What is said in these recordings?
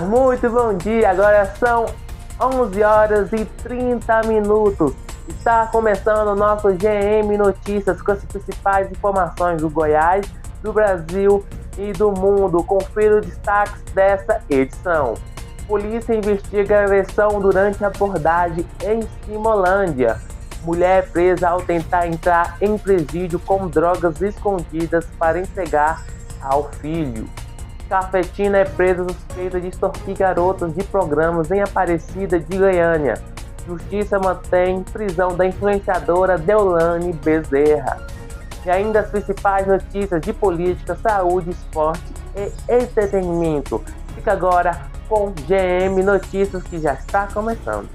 Muito bom dia, agora são 11 horas e 30 minutos. Está começando o nosso GM Notícias com as principais informações do Goiás, do Brasil e do mundo. Confira os destaques dessa edição. Polícia investiga agressão durante abordagem em Simolândia. Mulher presa ao tentar entrar em presídio com drogas escondidas para entregar ao filho. Cafetina é presa suspeita de extorquir garotas de programas em Aparecida de Goiânia. Justiça mantém prisão da influenciadora Deolane Bezerra. E ainda as principais notícias de política, saúde, esporte e entretenimento. Fica agora com GM Notícias, que já está começando.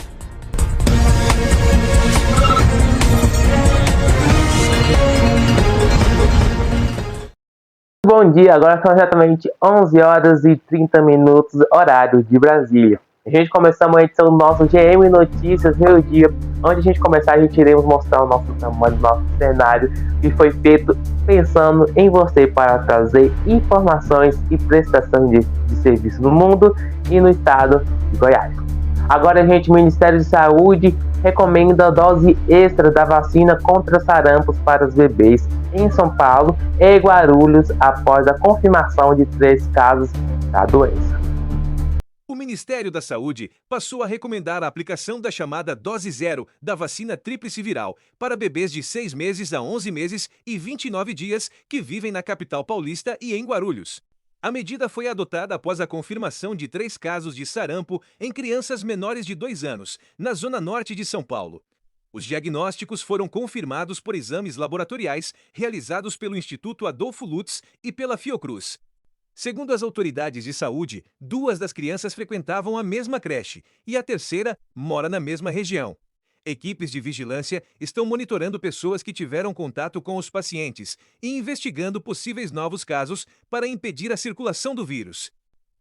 Bom dia, agora são exatamente 11 horas e 30 minutos, horário de Brasília. A gente começamos a edição do nosso GM Notícias, meio dia. Antes de a gente começar, a gente iremos mostrar o nosso tamanho, o nosso cenário, que foi feito pensando em você para trazer informações e prestação de serviço no mundo e no estado de Goiás. Agora, gente, o Ministério de Saúde recomenda a dose extra da vacina contra sarampos para os bebês em São Paulo e Guarulhos após a confirmação de 3 casos da doença. O Ministério da Saúde passou a recomendar a aplicação da chamada dose zero da vacina tríplice viral para bebês de 6 meses a 11 meses e 29 dias que vivem na capital paulista e em Guarulhos. A medida foi adotada após a confirmação de 3 casos de sarampo em crianças menores de 2 anos, na zona norte de São Paulo. Os diagnósticos foram confirmados por exames laboratoriais realizados pelo Instituto Adolfo Lutz e pela Fiocruz. Segundo as autoridades de saúde, 2 das crianças frequentavam a mesma creche e a terceira mora na mesma região. Equipes de vigilância estão monitorando pessoas que tiveram contato com os pacientes e investigando possíveis novos casos para impedir a circulação do vírus.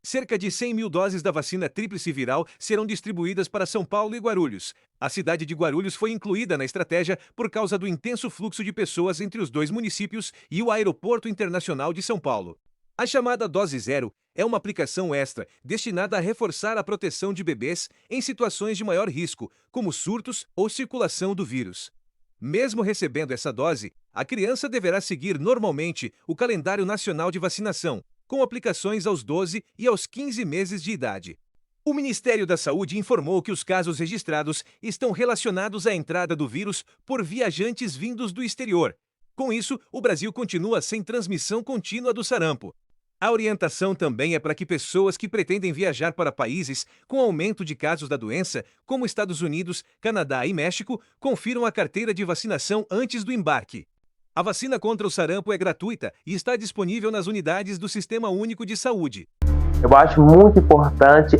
Cerca de 100 mil doses da vacina tríplice viral serão distribuídas para São Paulo e Guarulhos. A cidade de Guarulhos foi incluída na estratégia por causa do intenso fluxo de pessoas entre os 2 municípios e o Aeroporto Internacional de São Paulo. A chamada dose zero é uma aplicação extra destinada a reforçar a proteção de bebês em situações de maior risco, como surtos ou circulação do vírus. Mesmo recebendo essa dose, a criança deverá seguir normalmente o calendário nacional de vacinação, com aplicações aos 12 e aos 15 meses de idade. O Ministério da Saúde informou que os casos registrados estão relacionados à entrada do vírus por viajantes vindos do exterior. Com isso, o Brasil continua sem transmissão contínua do sarampo. A orientação também é para que pessoas que pretendem viajar para países com aumento de casos da doença, como Estados Unidos, Canadá e México, confiram a carteira de vacinação antes do embarque. A vacina contra o sarampo é gratuita e está disponível nas unidades do Sistema Único de Saúde. Eu acho muito importante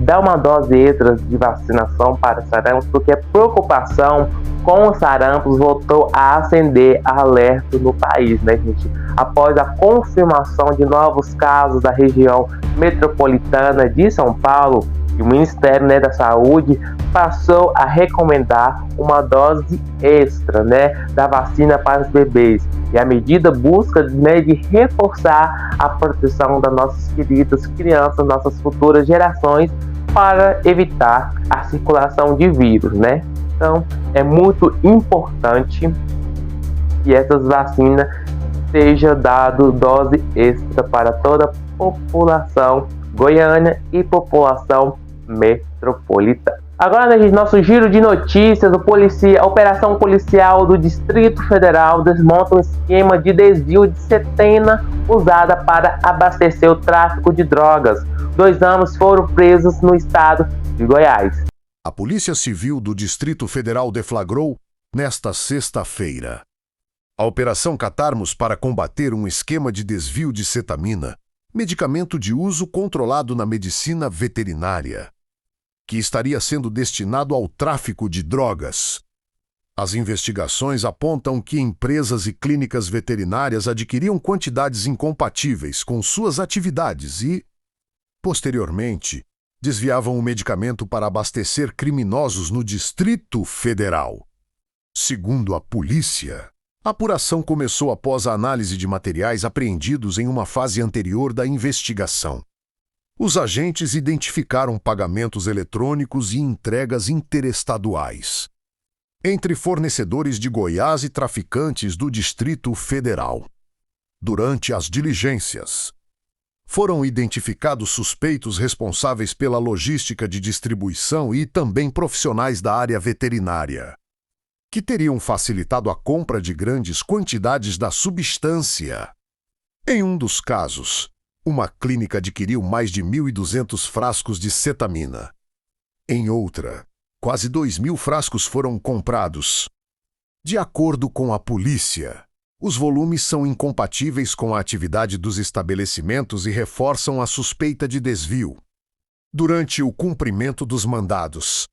dar uma dose extra de vacinação para sarampos, porque a preocupação com os sarampos voltou a acender alerta no país, né, gente? Após a confirmação de novos casos da região metropolitana de São Paulo, o Ministério, né, da Saúde passou a recomendar uma dose extra, né, da vacina para os bebês. E a medida busca, né, de reforçar a proteção das nossas queridas crianças, nossas futuras gerações, para evitar a circulação de vírus, né? Então, é muito importante que essas vacinas seja dado dose extra para toda a população goiana e população metropolitana. Agora, gente, nosso giro de notícias, a operação policial do Distrito Federal desmonta um esquema de desvio de setena usada para abastecer o tráfico de drogas. 2 homens foram presos no estado de Goiás. A Polícia Civil do Distrito Federal deflagrou, nesta sexta-feira, a Operação Catarmos para combater um esquema de desvio de cetamina, medicamento de uso controlado na medicina veterinária, que estaria sendo destinado ao tráfico de drogas. As investigações apontam que empresas e clínicas veterinárias adquiriam quantidades incompatíveis com suas atividades e, posteriormente, desviavam o medicamento para abastecer criminosos no Distrito Federal. Segundo a polícia, a apuração começou após a análise de materiais apreendidos em uma fase anterior da investigação. Os agentes identificaram pagamentos eletrônicos e entregas interestaduais entre fornecedores de Goiás e traficantes do Distrito Federal. Durante as diligências, foram identificados suspeitos responsáveis pela logística de distribuição e também profissionais da área veterinária, que teriam facilitado a compra de grandes quantidades da substância. Em um dos casos, uma clínica adquiriu mais de 1.200 frascos de cetamina. Em outra, quase 2.000 frascos foram comprados. De acordo com a polícia, os volumes são incompatíveis com a atividade dos estabelecimentos e reforçam a suspeita de desvio. Durante o cumprimento dos mandados,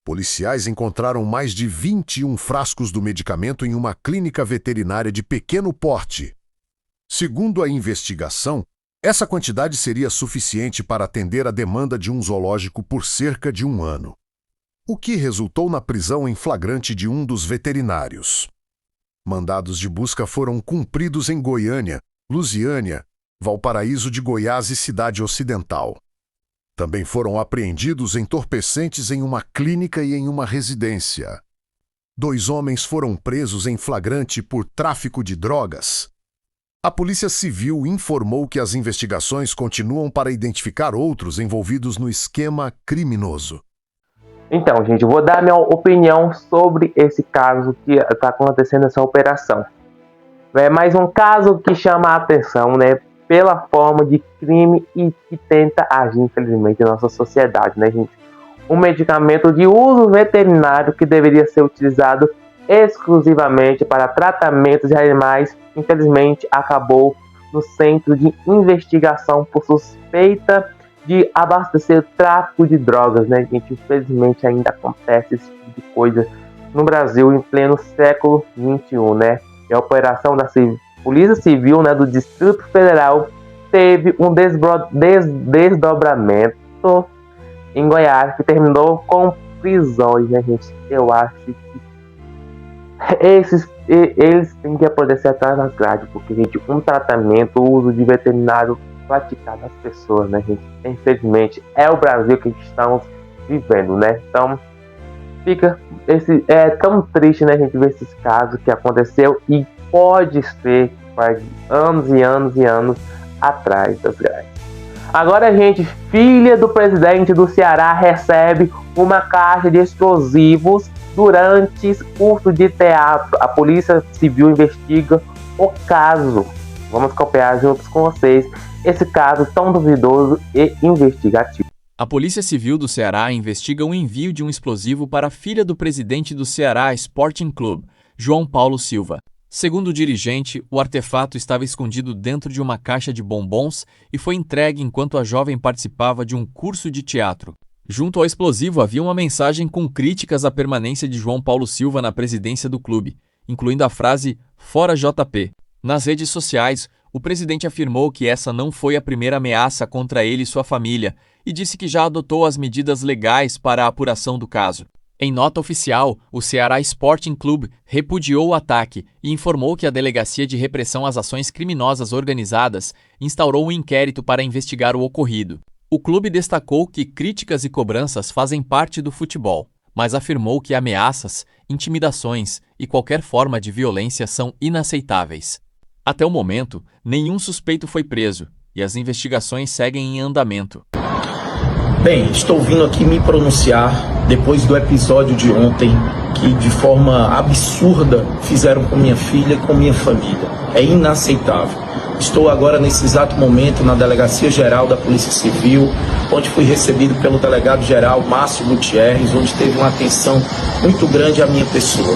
policiais encontraram mais de 21 frascos do medicamento em uma clínica veterinária de pequeno porte. Segundo a investigação, essa quantidade seria suficiente para atender a demanda de um zoológico por cerca de 1 ano, o que resultou na prisão em flagrante de um dos veterinários. Mandados de busca foram cumpridos em Goiânia, Lusiânia, Valparaíso de Goiás e Cidade Ocidental. Também foram apreendidos entorpecentes em uma clínica e em uma residência. 2 homens foram presos em flagrante por tráfico de drogas. A Polícia Civil informou que as investigações continuam para identificar outros envolvidos no esquema criminoso. Então, gente, eu vou dar minha opinião sobre esse caso que está acontecendo, essa operação. É mais um caso que chama a atenção, né, pela forma de crime e que tenta agir, infelizmente, na nossa sociedade, né, gente? Um medicamento de uso veterinário que deveria ser utilizado exclusivamente para tratamento de animais, infelizmente, acabou no Centro de Investigação por suspeita de abastecer tráfico de drogas, né, gente? Infelizmente ainda acontece esse tipo de coisa no Brasil em pleno século XXI, né? E a operação da Polícia Civil, né, do Distrito Federal teve um desdobramento em Goiás que terminou com prisões, né, gente? Eu acho que eles têm que apodrecer atrás das grades, porque, gente, um tratamento, o uso de veterinário praticado às pessoas, né, gente? Infelizmente, é o Brasil que estamos vivendo, né? Então, é tão triste, né, gente, ver esses casos que aconteceu e pode ser faz anos e anos e anos atrás das grades. Agora, gente, filha do presidente do Ceará recebe uma caixa de explosivos durante curso de teatro. A Polícia Civil investiga o caso. Vamos acompanhar juntos com vocês esse caso tão duvidoso e investigativo. A Polícia Civil do Ceará investiga o envio de um explosivo para a filha do presidente do Ceará Sporting Club, João Paulo Silva. Segundo o dirigente, o artefato estava escondido dentro de uma caixa de bombons e foi entregue enquanto a jovem participava de um curso de teatro. Junto ao explosivo havia uma mensagem com críticas à permanência de João Paulo Silva na presidência do clube, incluindo a frase "Fora JP". Nas redes sociais, o presidente afirmou que essa não foi a primeira ameaça contra ele e sua família e disse que já adotou as medidas legais para a apuração do caso. Em nota oficial, o Ceará Sporting Club repudiou o ataque e informou que a Delegacia de Repressão às Ações Criminosas Organizadas instaurou um inquérito para investigar o ocorrido. O clube destacou que críticas e cobranças fazem parte do futebol, mas afirmou que ameaças, intimidações e qualquer forma de violência são inaceitáveis. Até o momento, nenhum suspeito foi preso e as investigações seguem em andamento. Bem, estou vindo aqui me pronunciar depois do episódio de ontem que de forma absurda fizeram com minha filha e com minha família. É inaceitável. Estou agora nesse exato momento na Delegacia Geral da Polícia Civil, onde fui recebido pelo delegado-geral Márcio Gutierrez, onde teve uma atenção muito grande à minha pessoa.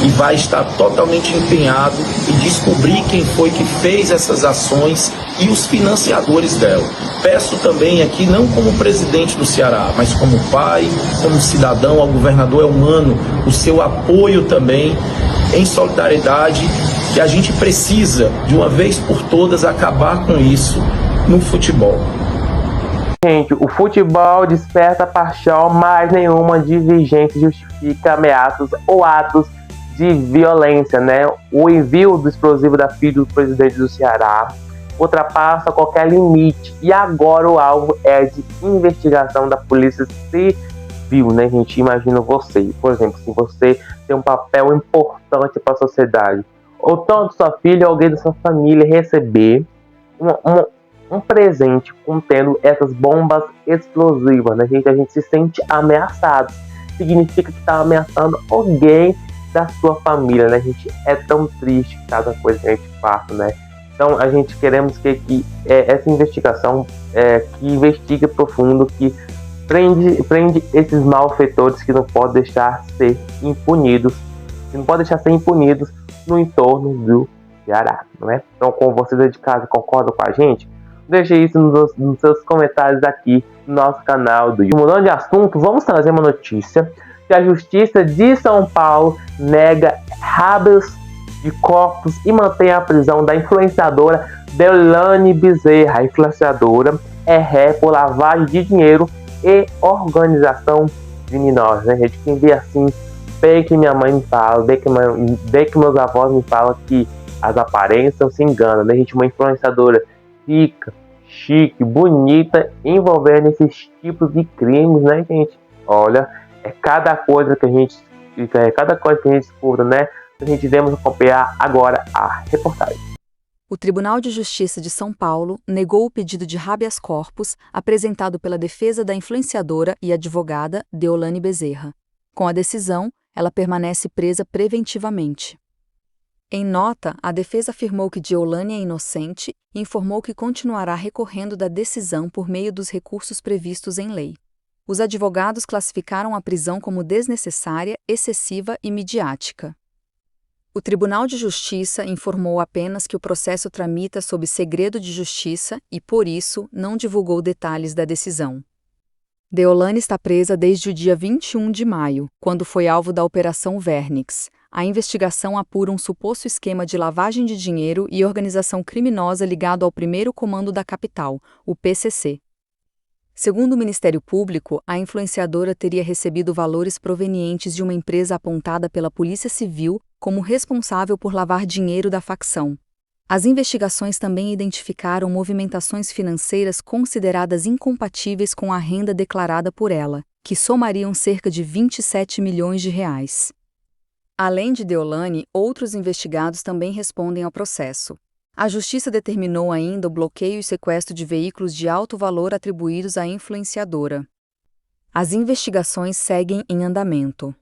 E vai estar totalmente empenhado em descobrir quem foi que fez essas ações e os financiadores dela. Peço também aqui, não como presidente do Ceará, mas como pai, como cidadão, ao governador Elmano, o seu apoio também em solidariedade, que a gente precisa, de uma vez por todas, acabar com isso no futebol. Gente, o futebol desperta paixão, mas nenhuma dirigente justifica ameaças ou atos de violência, né? O envio do explosivo da filha do presidente do Ceará ultrapassa qualquer limite. E agora o alvo é de investigação da Polícia Civil, né, gente? Imagina você, por exemplo, se você tem um papel importante para a sociedade, ou tanto sua filha ou alguém da sua família receber um presente contendo essas bombas explosivas, né, gente? A gente se sente ameaçado. Significa que está ameaçando alguém da sua família, né, gente? É tão triste cada coisa que a gente passa, né? Então a gente queremos que essa investigação que investigue profundo, que prende esses malfeitores que não podem deixar ser impunidos, no entorno do Ceará, não é? Então, como vocês aí de casa concordam com a gente, deixe isso nos seus comentários aqui no nosso canal do YouTube. Mudando de assunto, vamos trazer uma notícia que a Justiça de São Paulo nega habeas de corpus e mantém a prisão da influenciadora Deolane Bezerra. A influenciadora é ré por lavagem de dinheiro e organização criminosa, né, gente? Quem vê assim, bem que minha mãe me fala, bem que meus avós me falam que as aparências se enganam, né, gente? Uma influenciadora rica, chique, bonita, envolvendo esses tipos de crimes, né, gente? Olha, é cada coisa que a gente escuta, né? A gente devemos acompanhar agora a reportagem. O Tribunal de Justiça de São Paulo negou o pedido de habeas corpus apresentado pela defesa da influenciadora e advogada Deolane Bezerra. Com a decisão, ela permanece presa preventivamente. Em nota, a defesa afirmou que Deolane é inocente e informou que continuará recorrendo da decisão por meio dos recursos previstos em lei. Os advogados classificaram a prisão como desnecessária, excessiva e midiática. O Tribunal de Justiça informou apenas que o processo tramita sob segredo de justiça e, por isso, não divulgou detalhes da decisão. Deolane está presa desde o dia 21 de maio, quando foi alvo da Operação Vernix. A investigação apura um suposto esquema de lavagem de dinheiro e organização criminosa ligado ao primeiro comando da capital, o PCC. Segundo o Ministério Público, a influenciadora teria recebido valores provenientes de uma empresa apontada pela Polícia Civil como responsável por lavar dinheiro da facção. As investigações também identificaram movimentações financeiras consideradas incompatíveis com a renda declarada por ela, que somariam cerca de 27 milhões de reais. Além de Deolane, outros investigados também respondem ao processo. A Justiça determinou ainda o bloqueio e sequestro de veículos de alto valor atribuídos à influenciadora. As investigações seguem em andamento.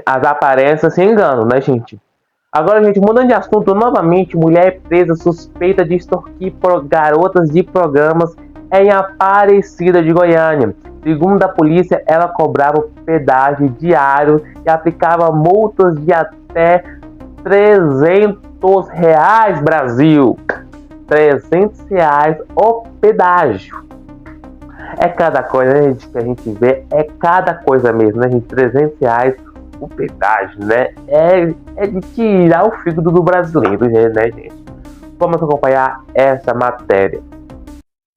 As aparências se enganam, né, gente? Agora, gente, mudando de assunto novamente, mulher presa suspeita de extorquir garotas de programas em Aparecida de Goiânia. Segundo a polícia, ela cobrava pedágio diário e aplicava multas de até R$300, Brasil. R$300 o pedágio. É cada coisa, né, gente, que a gente vê, é cada coisa mesmo, né, gente? R$300 o pedágio, né? É de tirar o fígado do brasileiro, né, gente? Vamos acompanhar essa matéria.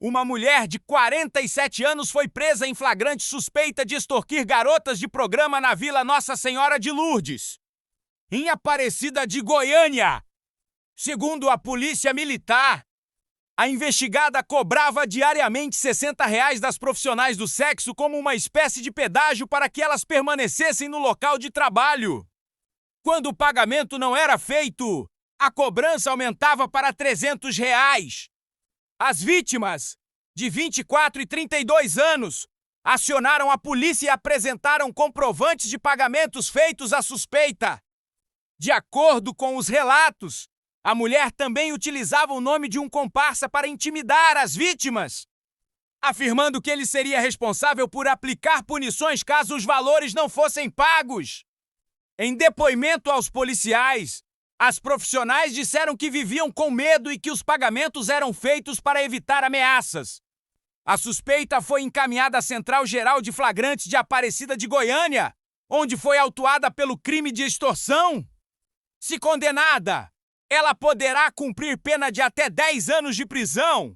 Uma mulher de 47 anos foi presa em flagrante suspeita de extorquir garotas de programa na Vila Nossa Senhora de Lourdes, em Aparecida de Goiânia. Segundo a Polícia Militar, a investigada cobrava diariamente R$60 das profissionais do sexo como uma espécie de pedágio para que elas permanecessem no local de trabalho. Quando o pagamento não era feito, a cobrança aumentava para R$300. As vítimas, de 24 e 32 anos, acionaram a polícia e apresentaram comprovantes de pagamentos feitos à suspeita. De acordo com os relatos, a mulher também utilizava o nome de um comparsa para intimidar as vítimas, afirmando que ele seria responsável por aplicar punições caso os valores não fossem pagos. Em depoimento aos policiais, as profissionais disseram que viviam com medo e que os pagamentos eram feitos para evitar ameaças. A suspeita foi encaminhada à Central Geral de Flagrantes de Aparecida de Goiânia, onde foi autuada pelo crime de extorsão. Se condenada, ela poderá cumprir pena de até 10 anos de prisão.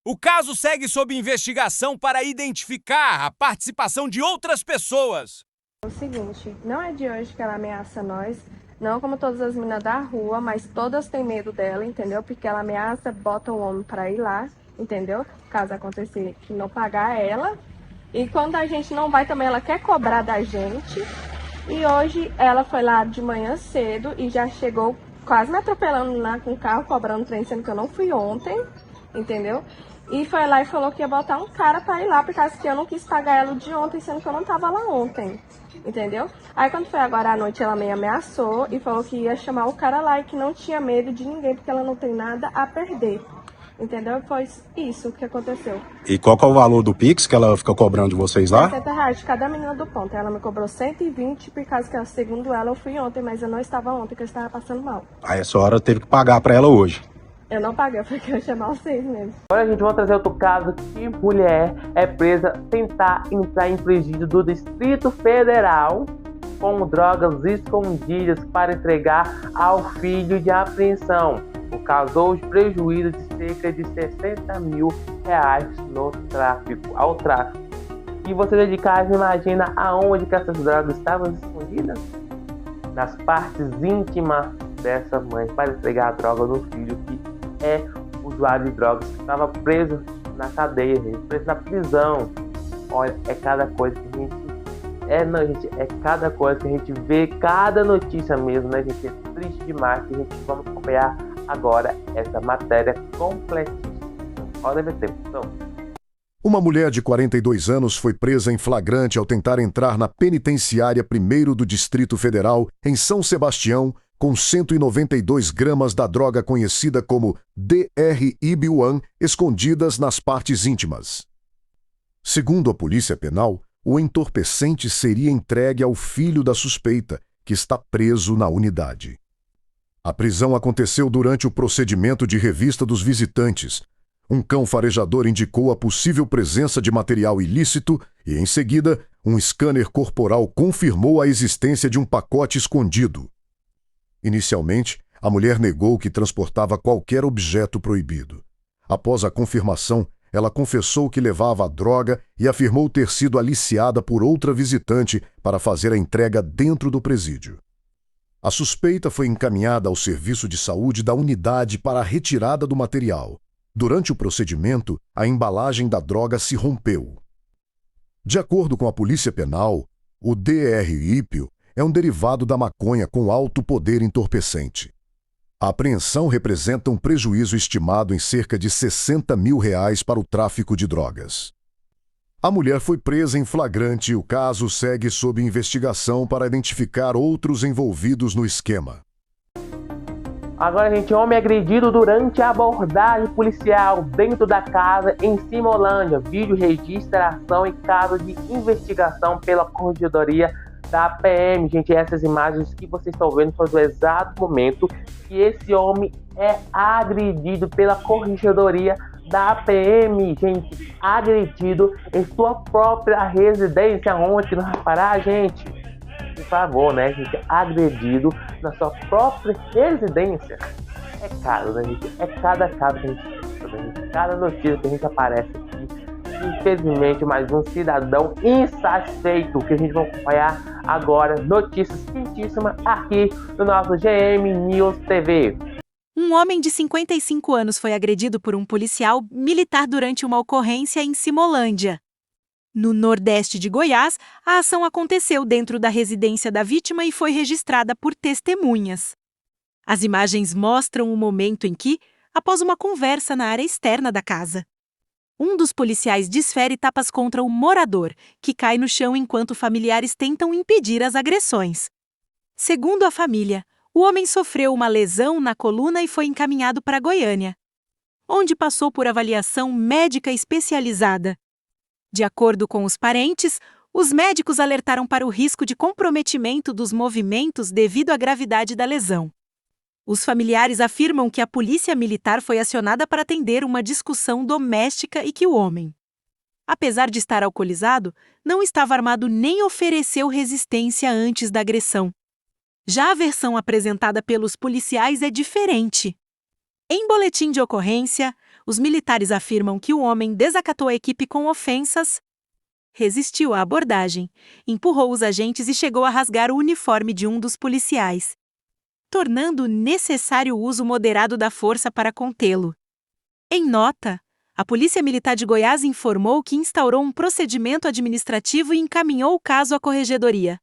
O caso segue sob investigação para identificar a participação de outras pessoas. É o seguinte, não é de hoje que ela ameaça nós. Não como todas as meninas da rua, mas todas têm medo dela, entendeu? Porque ela ameaça, bota o homem pra ir lá, entendeu? Caso acontecer que não pagar ela. E quando a gente não vai também, ela quer cobrar da gente. E hoje ela foi lá de manhã cedo e já chegou quase me atropelando lá com o carro, cobrando trem, sendo que eu não fui ontem, entendeu? E foi lá e falou que ia botar um cara pra ir lá, por causa que eu não quis pagar ela de ontem, sendo que eu não tava lá ontem, entendeu? Aí quando foi agora à noite, ela me ameaçou e falou que ia chamar o cara lá e que não tinha medo de ninguém, porque ela não tem nada a perder. Entendeu? Foi isso que aconteceu. E qual que é o valor do Pix que ela fica cobrando de vocês lá? R$60 de cada menina do ponto. Ela me cobrou 120 por causa que, segundo ela, eu fui ontem, mas eu não estava ontem, porque eu estava passando mal. Aí a senhora teve que pagar pra ela hoje. Eu não paguei, porque eu ia chamar vocês mesmo. Agora a gente vai trazer outro caso que mulher é presa tentar entrar em presídio do Distrito Federal com drogas escondidas para entregar ao filho de apreensão. Causou prejuízo de cerca de R$60 mil ao tráfico. E você de casa imagina aonde que essas drogas estavam escondidas? Nas partes íntimas dessa mãe, para entregar a droga no filho que é usuário de drogas, que estava preso na cadeia, preso na prisão. Olha, é cada coisa que a gente... é cada coisa que a gente vê, cada notícia mesmo, né, gente? É triste demais que a gente vamos acompanhar agora essa matéria completíssima. Olha, deve ter. Então. Uma mulher de 42 anos foi presa em flagrante ao tentar entrar na penitenciária 1º do Distrito Federal, em São Sebastião, com 192 gramas da droga conhecida como DRIB1 escondidas nas partes íntimas. Segundo a Polícia Penal, o entorpecente seria entregue ao filho da suspeita, que está preso na unidade. A prisão aconteceu durante o procedimento de revista dos visitantes. Um cão farejador indicou a possível presença de material ilícito e, em seguida, um scanner corporal confirmou a existência de um pacote escondido. Inicialmente, a mulher negou que transportava qualquer objeto proibido. Após a confirmação, ela confessou que levava a droga e afirmou ter sido aliciada por outra visitante para fazer a entrega dentro do presídio. A suspeita foi encaminhada ao serviço de saúde da unidade para a retirada do material. Durante o procedimento, a embalagem da droga se rompeu. De acordo com a Polícia Penal, o DRIP é um derivado da maconha com alto poder entorpecente. A apreensão representa um prejuízo estimado em cerca de R$60 mil para o tráfico de drogas. A mulher foi presa em flagrante e o caso segue sob investigação para identificar outros envolvidos no esquema. Agora, gente, homem agredido durante a abordagem policial dentro da casa em Simolândia. Vídeo registra a ação em caso de investigação pela Corregedoria da PM. Gente, essas imagens que vocês estão vendo foi do exato momento que esse homem é agredido pela Corregedoria da PM, gente, agredido em sua própria residência. Onde não vai parar, gente? Por favor, né, gente? Agredido na sua própria residência. É caro, né, gente? É cada caso que a gente escuta, né, gente? Cada notícia que a gente aparece aqui. Infelizmente, mais um cidadão insatisfeito que a gente vai acompanhar agora. Notícias quentíssimas aqui no nosso GM News TV. Um homem de 55 anos foi agredido por um policial militar durante uma ocorrência em Simolândia. No nordeste de Goiás, a ação aconteceu dentro da residência da vítima e foi registrada por testemunhas. As imagens mostram o momento em que, após uma conversa na área externa da casa, um dos policiais desfere tapas contra o morador, que cai no chão enquanto familiares tentam impedir as agressões. Segundo a família, o homem sofreu uma lesão na coluna e foi encaminhado para Goiânia, onde passou por avaliação médica especializada. De acordo com os parentes, os médicos alertaram para o risco de comprometimento dos movimentos devido à gravidade da lesão. Os familiares afirmam que a polícia militar foi acionada para atender uma discussão doméstica e que o homem, apesar de estar alcoolizado, não estava armado nem ofereceu resistência antes da agressão. Já a versão apresentada pelos policiais é diferente. Em boletim de ocorrência, os militares afirmam que o homem desacatou a equipe com ofensas, resistiu à abordagem, empurrou os agentes e chegou a rasgar o uniforme de um dos policiais. tornando necessário o uso moderado da força para contê-lo. Em nota, a Polícia Militar de Goiás informou que instaurou um procedimento administrativo e encaminhou o caso à Corregedoria,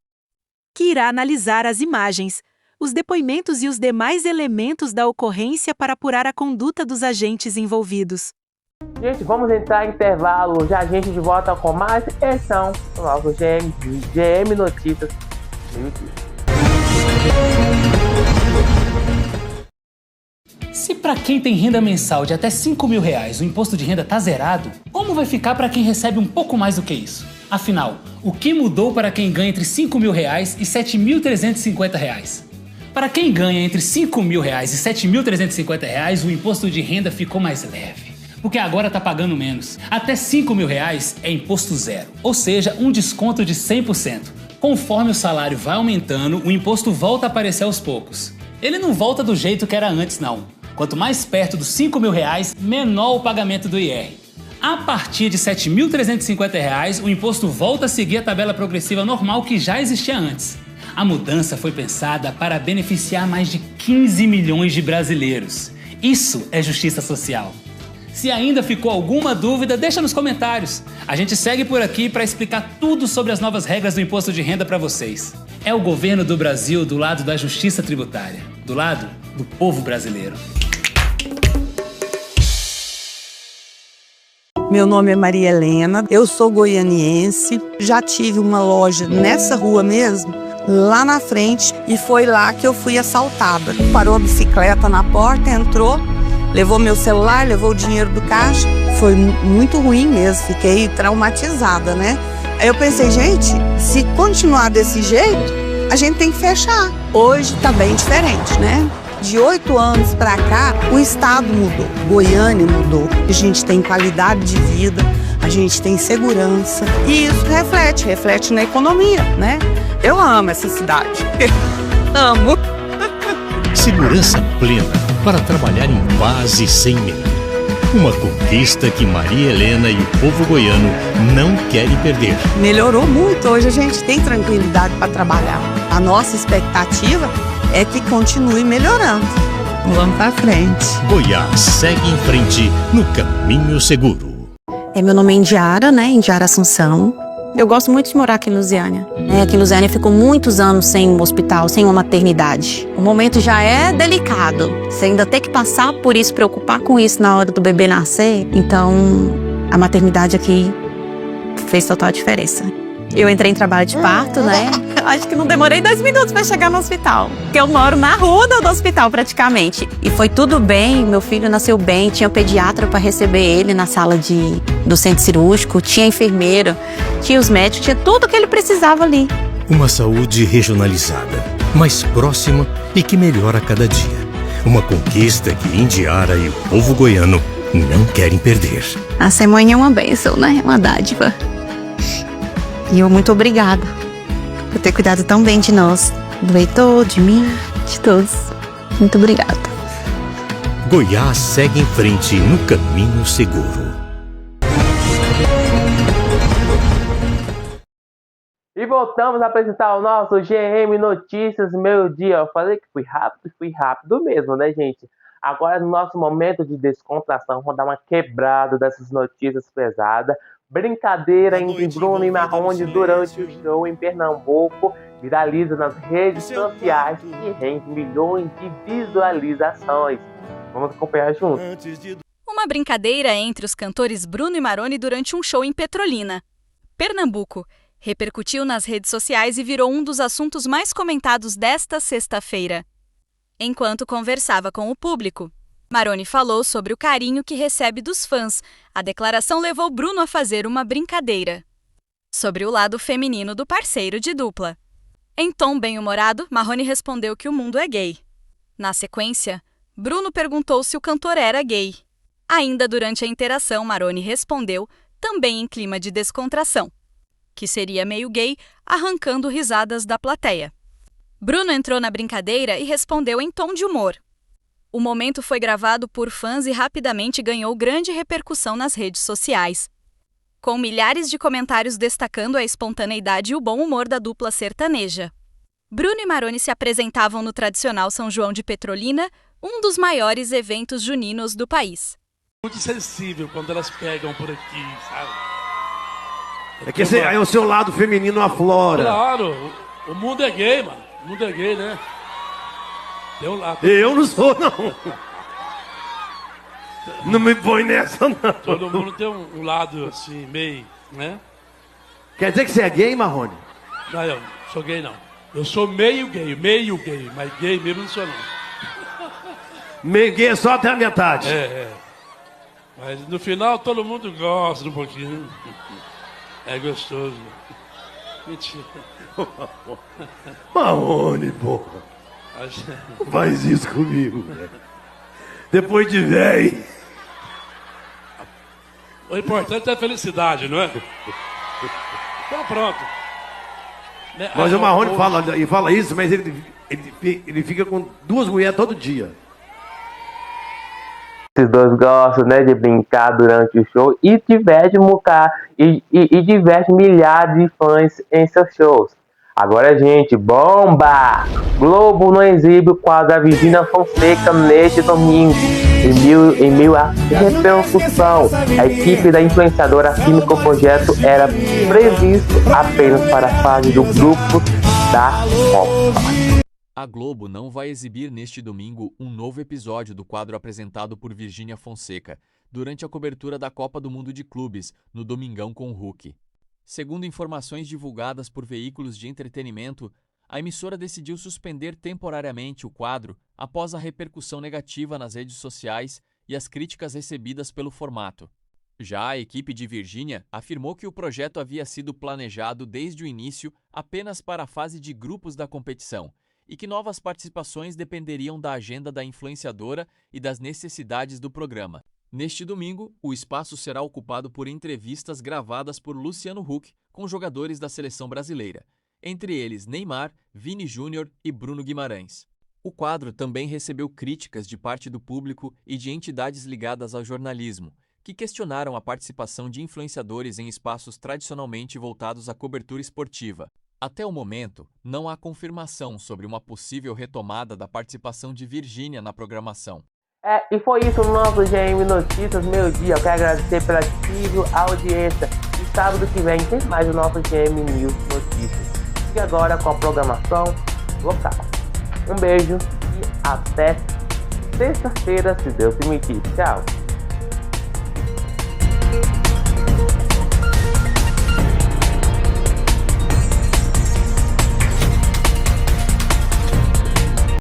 que irá analisar as imagens, os depoimentos e os demais elementos da ocorrência para apurar a conduta dos agentes envolvidos. Gente, vamos entrar em intervalo. Já a gente de volta com mais edição do nosso GM Notícias no YouTube. Se para quem tem renda mensal de até R$5.000 o imposto de renda está zerado, como vai ficar para quem recebe um pouco mais do que isso? Afinal, o que mudou para quem ganha entre R$5.000 e R$7.350? Para quem ganha entre R$5.000 e R$7.350, o imposto de renda ficou mais leve, porque agora está pagando menos. Até R$5.000 é imposto zero, ou seja, um desconto de 100%. Conforme o salário vai aumentando, o imposto volta a aparecer aos poucos. Ele não volta do jeito que era antes, não. Quanto mais perto dos R$5.000, menor o pagamento do IR. A partir de R$7.350, o imposto volta a seguir a tabela progressiva normal que já existia antes. A mudança foi pensada para beneficiar mais de 15 milhões de brasileiros. Isso é justiça social. Se ainda ficou alguma dúvida, deixa nos comentários. A gente segue por aqui para explicar tudo sobre as novas regras do imposto de renda para vocês. É o governo do Brasil do lado da justiça tributária, do lado do povo brasileiro. Meu nome é Maria Helena, eu sou goianiense, já tive uma loja nessa rua mesmo, lá na frente, e foi lá que eu fui assaltada. Parou a bicicleta na porta, entrou, levou meu celular, levou o dinheiro do caixa. Foi muito ruim mesmo, fiquei traumatizada, né? Aí eu pensei, gente, se continuar desse jeito, a gente tem que fechar. Hoje tá bem diferente, né? De 8 anos para cá, o estado mudou, Goiânia mudou. A gente tem qualidade de vida, a gente tem segurança. E isso reflete na economia, né? Eu amo essa cidade. Amo. Segurança plena para trabalhar em paz e sem medo. Uma conquista que Maria Helena e o povo goiano não querem perder. Melhorou muito, hoje a gente tem tranquilidade para trabalhar. A nossa expectativa é que continue melhorando. Vamos para frente. Goiás segue em frente no caminho seguro. Meu nome é Indiara, Indiara Assunção. Eu gosto muito de morar aqui em Lusiânia. Aqui em Lusiânia ficou muitos anos sem um hospital, sem uma maternidade. O momento já é delicado. Você ainda tem que passar por isso, preocupar com isso na hora do bebê nascer. Então, a maternidade aqui fez total diferença. Eu entrei em trabalho de parto, Acho que não demorei 10 minutos para chegar no hospital. Porque eu moro na rua do hospital praticamente. E foi tudo bem, meu filho nasceu bem, tinha pediatra para receber ele na sala do centro cirúrgico, tinha enfermeira, tinha os médicos, tinha tudo que ele precisava ali. Uma saúde regionalizada, mais próxima e que melhora a cada dia. Uma conquista que Indiara e o povo goiano não querem perder. A ser mãe é uma bênção, Uma dádiva. E eu muito obrigada por ter cuidado tão bem de nós, do Heitor, de mim, de todos. Muito obrigada. Goiás segue em frente no caminho seguro. E voltamos a apresentar o nosso GM Notícias meio-dia. Eu falei que fui rápido mesmo, né, gente? Agora, no nosso momento de descontração, vamos dar uma quebrada dessas notícias pesadas. Brincadeira entre Bruno e Marrone durante o show em Pernambuco viraliza nas redes sociais e rende milhões de visualizações. Vamos acompanhar juntos. Uma brincadeira entre os cantores Bruno e Marrone durante um show em Petrolina, Pernambuco, repercutiu nas redes sociais e virou um dos assuntos mais comentados desta sexta-feira. Enquanto conversava com o público, Marrone falou sobre o carinho que recebe dos fãs. A declaração levou Bruno a fazer uma brincadeira sobre o lado feminino do parceiro de dupla. Em tom bem-humorado, Marrone respondeu que o mundo é gay. Na sequência, Bruno perguntou se o cantor era gay. Ainda durante a interação, Marrone respondeu, também em clima de descontração, que seria meio gay, arrancando risadas da plateia. Bruno entrou na brincadeira e respondeu em tom de humor. O momento foi gravado por fãs e rapidamente ganhou grande repercussão nas redes sociais, com milhares de comentários destacando a espontaneidade e o bom humor da dupla sertaneja. Bruno e Marrone se apresentavam no tradicional São João de Petrolina, um dos maiores eventos juninos do país. Muito sensível quando elas pegam por aqui, sabe? É que é o seu lado feminino aflora. Claro, o mundo é gay, mano. O mundo é gay, né? Tem um lado. Eu não sou, não. Não me põe nessa, não. Todo mundo tem um lado assim, meio, né? Quer dizer que você é gay, Marrone? Não, eu não sou gay, não. Eu sou meio gay, mas gay mesmo não sou, não. Meio gay é só até a metade. É. Mas no final todo mundo gosta um pouquinho. É gostoso. Mentira. Marrone, porra. Não faz isso comigo, velho. Depois de velho. O importante é a felicidade, não é? Então pronto. Mas o Marrone fala isso, mas ele fica com 2 mulheres todo dia. Esses dois gostam, né, de brincar durante o show e diverte diverte milhares de fãs em seus shows. Agora, gente, bomba! Globo não exibe o quadro da Virgínia Fonseca neste domingo. Em meio à repercussão, a equipe da influenciadora afirma que o projeto era previsto apenas para a fase do grupo da Copa. A Globo não vai exibir neste domingo um novo episódio do quadro apresentado por Virgínia Fonseca, durante a cobertura da Copa do Mundo de Clubes, no Domingão com o Hulk. Segundo informações divulgadas por veículos de entretenimento, a emissora decidiu suspender temporariamente o quadro após a repercussão negativa nas redes sociais e as críticas recebidas pelo formato. Já a equipe de Virgínia afirmou que o projeto havia sido planejado desde o início apenas para a fase de grupos da competição e que novas participações dependeriam da agenda da influenciadora e das necessidades do programa. Neste domingo, o espaço será ocupado por entrevistas gravadas por Luciano Huck com jogadores da seleção brasileira, entre eles Neymar, Vini Júnior e Bruno Guimarães. O quadro também recebeu críticas de parte do público e de entidades ligadas ao jornalismo, que questionaram a participação de influenciadores em espaços tradicionalmente voltados à cobertura esportiva. Até o momento, não há confirmação sobre uma possível retomada da participação de Virgínia na programação. E foi isso no nosso GM Notícias Meio Dia. Eu quero agradecer pela ativa audiência. E sábado que vem tem mais o nosso GM News Notícias. E agora com a programação local. Um beijo e até sexta-feira, se Deus permitir. Tchau.